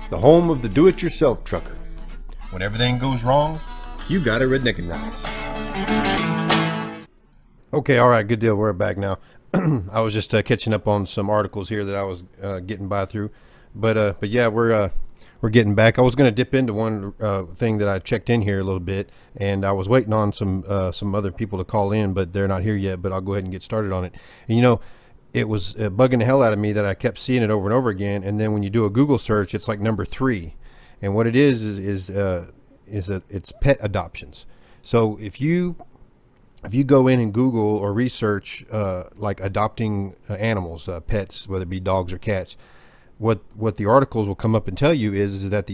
the home of the do-it-yourself trucker. When everything goes wrong, you got a Redneckanize. Okay, all right, good deal. We're back now. I was just catching up on some articles here that I was getting by through, but yeah, we're getting back. I was going to dip into one thing that I checked in here a little bit, and I was waiting on some other people to call in, but they're not here yet. But I'll go ahead and get started on it. And, you know, it was bugging the hell out of me that I kept seeing it over and over again, and then when you do a Google search, it's like number 3, and what it is it's pet adoptions. So if you go in and Google or research like adopting animals, pets, whether it be dogs or cats, what the articles will come up and tell you is that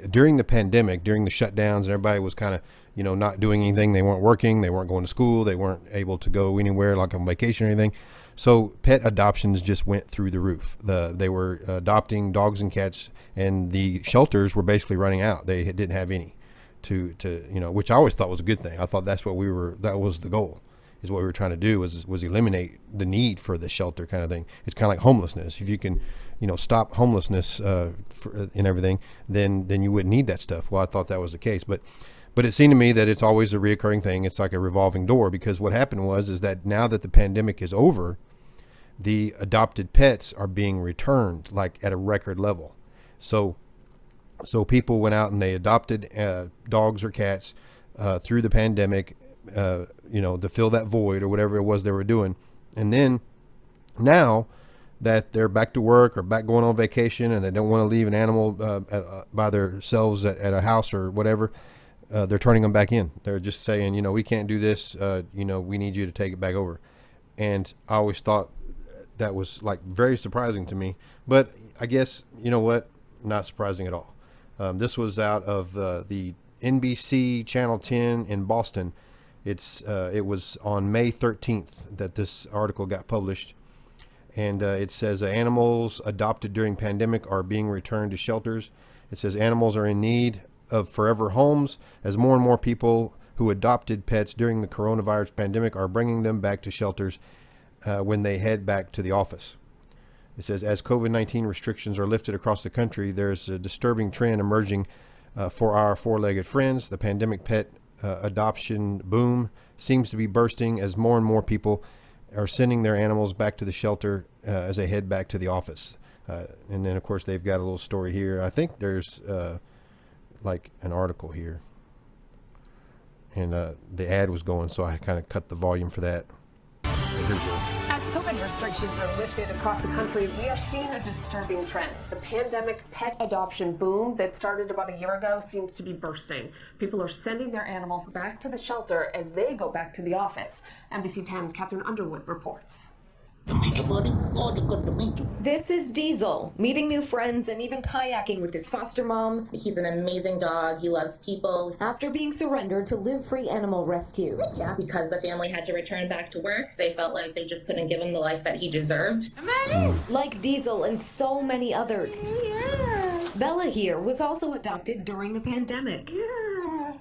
during the pandemic, during the shutdowns, and everybody was kind of, you know, not doing anything. They weren't working, they weren't going to school, they weren't able to go anywhere like on vacation or anything. So pet adoptions just went through the roof. They were adopting dogs and cats, and the shelters were basically running out. They didn't have any to you know, which I always thought was a good thing. I thought that was the goal, is what we were trying to do was eliminate the need for the shelter kind of thing. It's kind of like homelessness. If you can, you know, stop homelessness and everything, then you wouldn't need that stuff. Well, I thought that was the case, but it seemed to me that it's always a reoccurring thing. It's like a revolving door, because what happened is that now that the pandemic is over, the adopted pets are being returned like at a record level. So people went out and they adopted dogs or cats through the pandemic, you know, to fill that void or whatever it was they were doing. And then now that they're back to work or back going on vacation and they don't want to leave an animal by themselves at a house or whatever, they're turning them back in. They're just saying, you know, we can't do this. You know, we need you to take it back over. And I always thought that was like very surprising to me, but I guess, you know what, not surprising at all. This was out of the NBC Channel 10 in Boston. It was on May 13th that this article got published, and it says animals adopted during pandemic are being returned to shelters. It says animals are in need of forever homes as more and more people who adopted pets during the coronavirus pandemic are bringing them back to shelters when they head back to the office. It says, as COVID-19 restrictions are lifted across the country, there's a disturbing trend emerging for our four-legged friends. The pandemic pet adoption boom seems to be bursting as more and more people are sending their animals back to the shelter as they head back to the office. And then, of course, they've got a little story here. I think there's like an article here. And the ad was going, so I kind of cut the volume for that. Here we go. As COVID restrictions are lifted across the country, we are seeing a disturbing trend. The pandemic pet adoption boom that started about a year ago seems to be bursting. People are sending their animals back to the shelter as they go back to the office. NBC 10's Catherine Underwood reports. This is Diesel, meeting new friends and even kayaking with his foster mom. He's an amazing dog. He loves people. After being surrendered to Live Free Animal Rescue. Yeah, because the family had to return back to work, they felt like they just couldn't give him the life that he deserved. Like Diesel and so many others. Yeah. Bella here was also adopted during the pandemic. Yeah.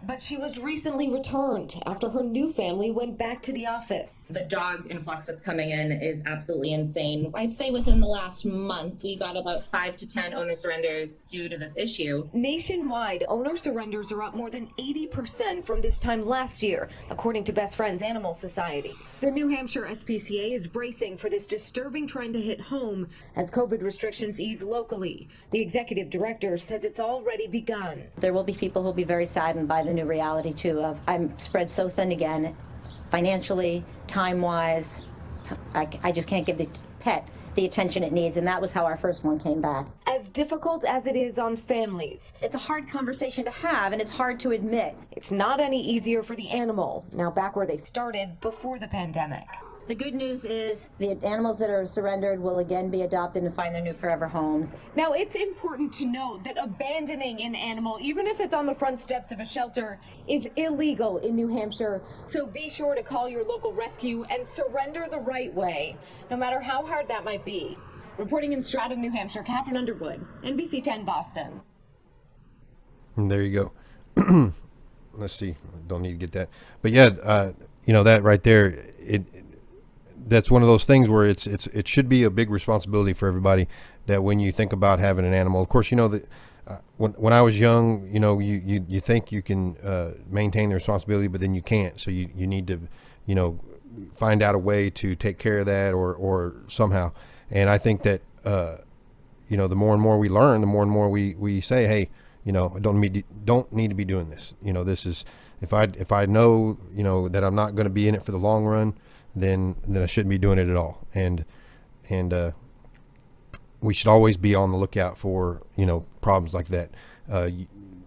But she was recently returned after her new family went back to the office. The dog influx that's coming in is absolutely insane. I'd say within the last month, we got about 5 to 10 owner surrenders due to this issue. Nationwide, owner surrenders are up more than 80% from this time last year, according to Best Friends Animal Society. The New Hampshire SPCA is bracing for this disturbing trend to hit home as COVID restrictions ease locally. The executive director says it's already begun. There will be people who will be very saddened by the new reality, too, of I'm spread so thin again, financially, time-wise. I just can't give the pet the attention it needs, and that was how our first one came back. As difficult as it is on families, it's a hard conversation to have, and it's hard to admit. It's not any easier for the animal, now back where they started before the pandemic. The good news is the animals that are surrendered will again be adopted and find their new forever homes. Now, it's important to note that abandoning an animal, even if it's on the front steps of a shelter, is illegal in New Hampshire. So be sure to call your local rescue and surrender the right way, no matter how hard that might be. Reporting in Stratham, New Hampshire, Catherine Underwood, NBC 10 Boston. And there you go. Let's see. Don't need to get that. But yeah, you know, that right there, that's one of those things where it should be a big responsibility for everybody, that when you think about having an animal, of course, you know that when I was young, you think you can maintain the responsibility, but then you can't. So you need to, find out a way to take care of that or somehow. And I think that, the more and more we learn, the more and more we say, hey, I don't need to be doing this. This is, if I know, that I'm not going to be in it for the long run, then I shouldn't be doing it at all. And we should always be on the lookout for, problems like that.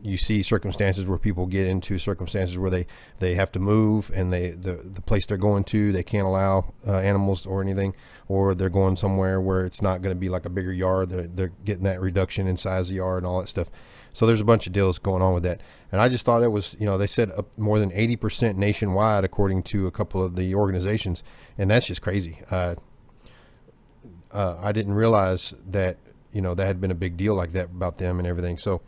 You see circumstances where people get into circumstances where they have to move, and the place they're going to, they can't allow animals or anything, or they're going somewhere where it's not going to be like a bigger yard. They're getting that reduction in size of the yard and all that stuff. So there's a bunch of deals going on with that. And I just thought it was, they said up more than 80% nationwide, according to a couple of the organizations. And that's just crazy. I didn't realize that, that had been a big deal like that about them and everything. So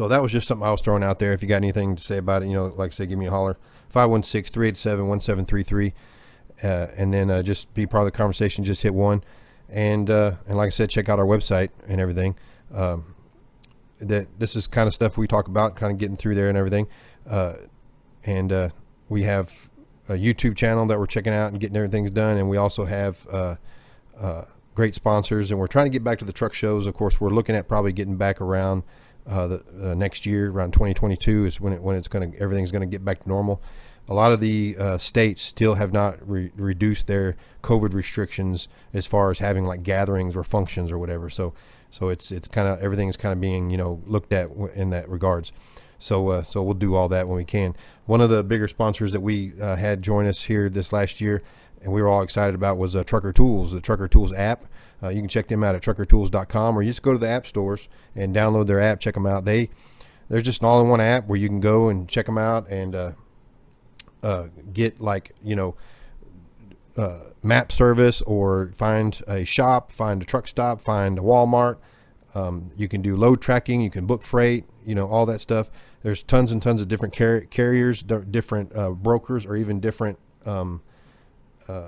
that was just something I was throwing out there. If you got anything to say about it, like I say, give me a holler. 516-387-1733. And then just be part of the conversation. Just hit 1. And like I said, check out our website and everything. That this is kind of stuff we talk about, kind of getting through there and everything. And we have a YouTube channel that we're checking out and getting everything done. And we also have great sponsors, and we're trying to get back to the truck shows. Of course, we're looking at probably getting back around the next year, around 2022 is when everything's going to get back to normal. A lot of the states still have not reduced their COVID restrictions as far as having like gatherings or functions or whatever. So it's kind of, everything's kind of being, looked at in that regards. So we'll do all that when we can. One of the bigger sponsors that we had join us here this last year, and we were all excited about, was Trucker Tools, the Trucker Tools app. You can check them out at truckertools.com, or you just go to the app stores and download their app, check them out. There's just an all-in-one app where you can go and check them out and get like, map service, or find a shop, find a truck stop, find a Walmart. You can do load tracking, you can book freight, all that stuff. There's tons and tons of different carriers, different brokers, or even different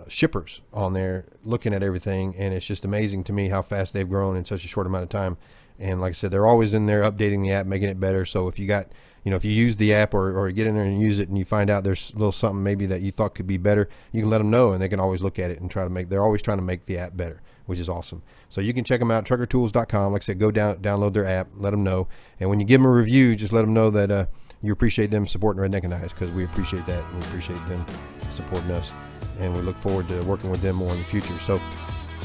shippers on there looking at everything. And it's just amazing to me how fast they've grown in such a short amount of time. And like I said, they're always in there updating the app, making it better. So if you got, if you use the app or get in there and use it, and you find out there's a little something maybe that you thought could be better, you can let them know, and they can always look at it and they're always trying to make the app better, which is awesome. So you can check them out, truckertools.com. Like I said, go download their app, let them know. And when you give them a review, just let them know that you appreciate them supporting Redneckanize, because we appreciate that, and we appreciate them supporting us. And we look forward to working with them more in the future. So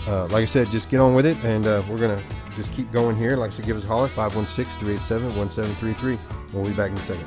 like I said, just get on with it, and we're going to just keep going here. Like I said, give us a holler, 516-387-1733. We'll be back in a second.